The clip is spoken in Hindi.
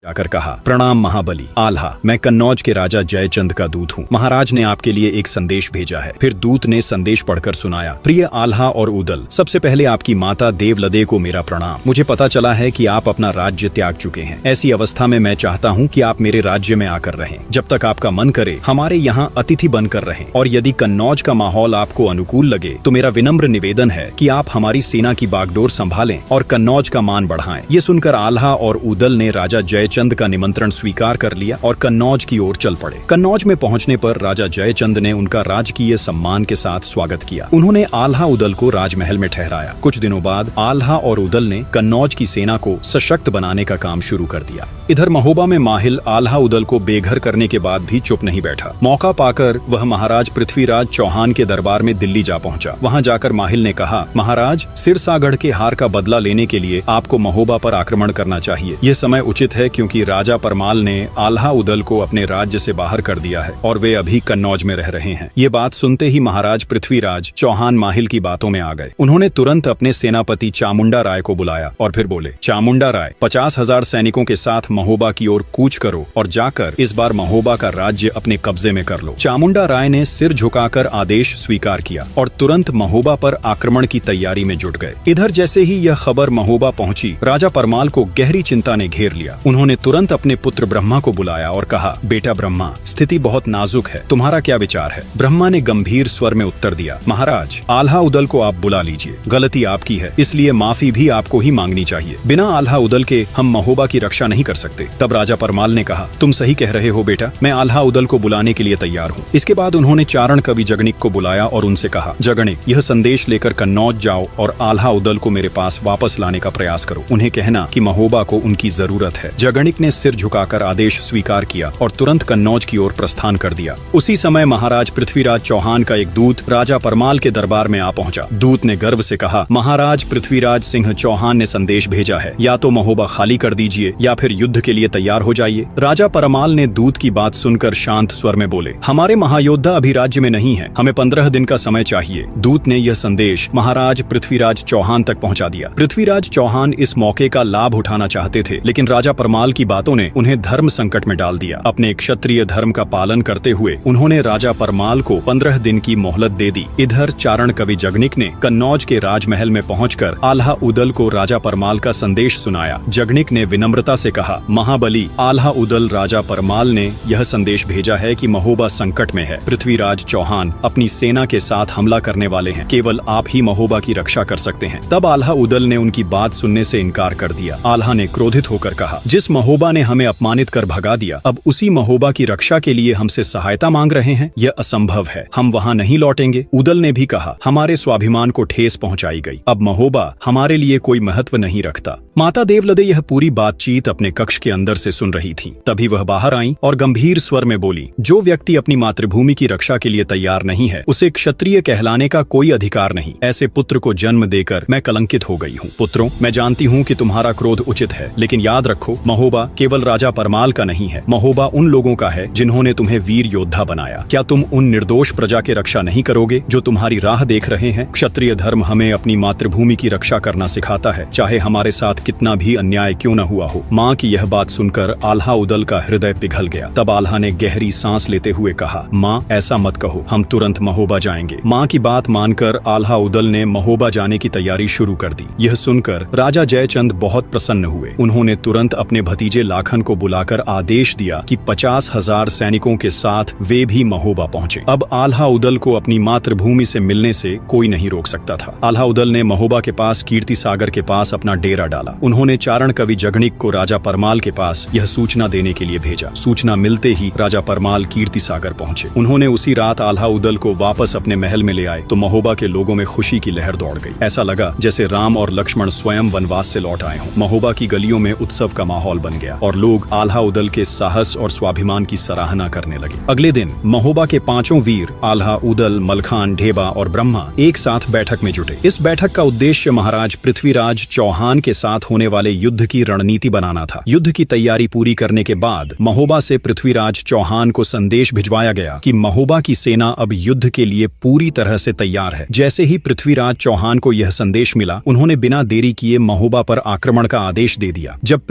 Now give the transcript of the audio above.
जाकर कहा, प्रणाम महाबली। आल्हा, मैं कन्नौज के राजा जयचंद का दूत हूँ। महाराज ने आपके लिए एक संदेश भेजा है। फिर दूत ने संदेश पढ़कर सुनाया, प्रिय आल्हा और उदल, सबसे पहले आपकी माता देवलदे को मेरा प्रणाम। मुझे पता चला है कि आप अपना राज्य त्याग चुके हैं। ऐसी अवस्था में मैं चाहता हूँ कि आप मेरे राज्य में आकर रहें। जब तक आपका मन करे हमारे यहाँ अतिथि बनकर रहें, और यदि कन्नौज का माहौल आपको अनुकूल लगे तो मेरा विनम्र निवेदन है कि आप हमारी सेना की बागडोर संभालें और कन्नौज का मान बढ़ाएं। ये सुनकर आल्हा और उदल ने राजा जयचंद का निमंत्रण स्वीकार कर लिया और कन्नौज की ओर चल पड़े। कन्नौज में पहुंचने पर राजा जयचंद ने उनका राजकीय सम्मान के साथ स्वागत किया। उन्होंने आल्हा उदल को राजमहल में ठहराया। कुछ दिनों बाद आल्हा और उदल ने कन्नौज की सेना को सशक्त बनाने का काम शुरू कर दिया। इधर महोबा में माहिल आल्हा उदल को बेघर करने के बाद भी चुप नहीं बैठा। मौका पाकर वह महाराज पृथ्वीराज चौहान के दरबार में दिल्ली जा पहुंचा। वहां जाकर माहिल ने कहा, महाराज, सिरसागढ़ के हार का बदला लेने के लिए आपको महोबा पर आक्रमण करना चाहिए। यह समय उचित है क्योंकि राजा परमाल ने आल्हा उदल को अपने राज्य से बाहर कर दिया है और वे अभी कन्नौज में रह रहे हैं। ये बात सुनते ही महाराज पृथ्वीराज चौहान माहिल की बातों में आ गए। उन्होंने तुरंत अपने सेनापति चामुंडा राय को बुलाया और फिर बोले, चामुंडा राय, 50,000 सैनिकों के साथ महोबा की ओर कूच करो और जाकर इस बार महोबा का राज्य अपने कब्जे में कर लो। चामुंडा राय ने सिर झुकाकर आदेश स्वीकार किया और तुरंत महोबा पर आक्रमण की तैयारी में जुट गए। इधर जैसे ही यह खबर महोबा पहुंची, राजा परमाल को गहरी चिंता ने घेर लिया। उन्होंने तुरंत अपने पुत्र ब्रह्मा को बुलाया और कहा, बेटा ब्रह्मा, स्थिति बहुत नाजुक है, तुम्हारा क्या विचार है? ब्रह्मा ने गंभीर स्वर में उत्तर दिया, महाराज, आल्हा उदल को आप बुला लीजिए। गलती आपकी है, इसलिए माफी भी आपको ही मांगनी चाहिए। बिना आल्हा उदल के हम महोबा की रक्षा नहीं कर सकते। तब राजा परमाल ने कहा, तुम सही कह रहे हो बेटा, मैं आल्हा उदल को बुलाने के लिए तैयार हूँ। इसके बाद उन्होंने चारण कवि जगनिक को बुलाया और उनसे कहा, जगनिक, यह संदेश लेकर कन्नौज जाओ और आल्हा उदल को मेरे पास वापस लाने का प्रयास करो। उन्हें कहना कि महोबा को उनकी जरूरत है। जगनिक ने सिर झुकाकर आदेश स्वीकार किया और तुरंत कन्नौज की ओर प्रस्थान कर दिया। उसी समय महाराज पृथ्वीराज चौहान का एक दूत राजा परमाल के दरबार में आ पहुंचा। दूत ने गर्व से कहा, महाराज पृथ्वीराज सिंह चौहान ने संदेश भेजा है, या तो महोबा खाली कर दीजिए या फिर युद्ध के लिए तैयार हो जाइए। राजा परमाल ने दूत की बात सुनकर शांत स्वर में बोले, हमारे महायोद्धा अभी राज्य में नहीं है, हमें 15 दिन का समय चाहिए। दूत ने यह संदेश महाराज पृथ्वीराज चौहान तक पहुंचा दिया। पृथ्वीराज चौहान इस मौके का लाभ उठाना चाहते थे, लेकिन राजा परमाल की बातों ने उन्हें धर्म संकट में डाल दिया। अपने क्षत्रिय धर्म का पालन करते हुए उन्होंने राजा परमाल को 15 दिन की मोहलत दे दी। इधर चारण कवि जगनिक ने कन्नौज के राजमहल में पहुंचकर आल्हा उदल को राजा परमाल का संदेश सुनाया। जगनिक ने विनम्रता से कहा, महाबली, आल्हा उदल राजा परमाल ने यह संदेश भेजा है कि महोबा संकट में है। पृथ्वीराज चौहान अपनी सेना के साथ हमला करने वाले हैं, केवल आप ही महोबा की रक्षा कर सकते हैं। तब आल्हा उदल ने उनकी बात सुनने से इनकार कर दिया। आल्हा ने क्रोधित होकर कहा, जिस महोबा ने हमें अपमानित कर भगा दिया, अब उसी महोबा की रक्षा के लिए हमसे सहायता मांग रहे हैं? यह असंभव है, हम वहां नहीं लौटेंगे। उदल ने भी कहा, हमारे स्वाभिमान को ठेस पहुंचाई गई, अब महोबा हमारे लिए कोई महत्व नहीं रखता। माता देवलदे यह पूरी बातचीत अपने कक्ष के अंदर से सुन रही थी। तभी वह बाहर आईं और गंभीर स्वर में बोली, जो व्यक्ति अपनी मातृभूमि की रक्षा के लिए तैयार नहीं है, उसे क्षत्रिय कहलाने का कोई अधिकार नहीं। ऐसे पुत्र को जन्म देकर मैं कलंकित हो गई हूँ। पुत्रों, मैं जानती हूँ कि तुम्हारा क्रोध उचित है, लेकिन याद रखो, महोबा केवल राजा परमाल का नहीं है। महोबा उन लोगों का है जिन्होंने तुम्हें वीर योद्धा बनाया। क्या तुम उन निर्दोष प्रजा की रक्षा नहीं करोगे जो तुम्हारी राह देख रहे हैं? क्षत्रिय धर्म हमें अपनी मातृभूमि की रक्षा करना सिखाता है, चाहे हमारे साथ कितना भी अन्याय क्यों न हुआ हो। माँ की यह बात सुनकर आल्हा उदल का हृदय पिघल गया। तब आल्हा ने गहरी सांस लेते हुए कहा, माँ, ऐसा मत कहो, हम तुरंत महोबा जाएंगे। माँ की बात मानकर आल्हा उदल ने महोबा जाने की तैयारी शुरू कर दी। यह सुनकर राजा जयचंद बहुत प्रसन्न हुए। उन्होंने तुरंत अपने भतीजे लाखन को बुलाकर आदेश दिया कि 50,000 सैनिकों के साथ वे भी महोबा पहुंचे। अब आल्हा उदल को अपनी मातृभूमि से मिलने से कोई नहीं रोक सकता था। आल्हा उदल ने महोबा के पास कीर्ति सागर के पास अपना डेरा डाला। उन्होंने चारण कवि जगनिक को राजा परमाल के पास यह सूचना देने के लिए भेजा। सूचना मिलते ही राजा परमाल कीर्ति सागर पहुंचे। उन्होंने उसी रात आल्हा उदल को वापस अपने महल में ले आए तो महोबा के लोगों में खुशी की लहर दौड़ गई। ऐसा लगा जैसे राम और लक्ष्मण स्वयं वनवास से लौट आए हों। महोबा की गलियों में उत्सव का माहौल बन गया और लोग आल्हा उदल के साहस और स्वाभिमान की सराहना करने लगे। अगले दिन महोबा के 5 वीर आल्हा उदल, मलखान, ढेबा और ब्रह्मा एक साथ बैठक में जुटे। इस बैठक का उद्देश्य महाराज पृथ्वीराज चौहान के साथ होने वाले युद्ध की रणनीति बनाना था। युद्ध की तैयारी पूरी करने के बाद महोबा से पृथ्वीराज चौहान को संदेश भिजवाया गया कि महोबा की सेना अब युद्ध के लिए पूरी तरह से तैयार है। जैसे ही पृथ्वीराज चौहान को यह संदेश मिला, उन्होंने बिना देरी किए महोबा पर आक्रमण का आदेश दे दिया। जब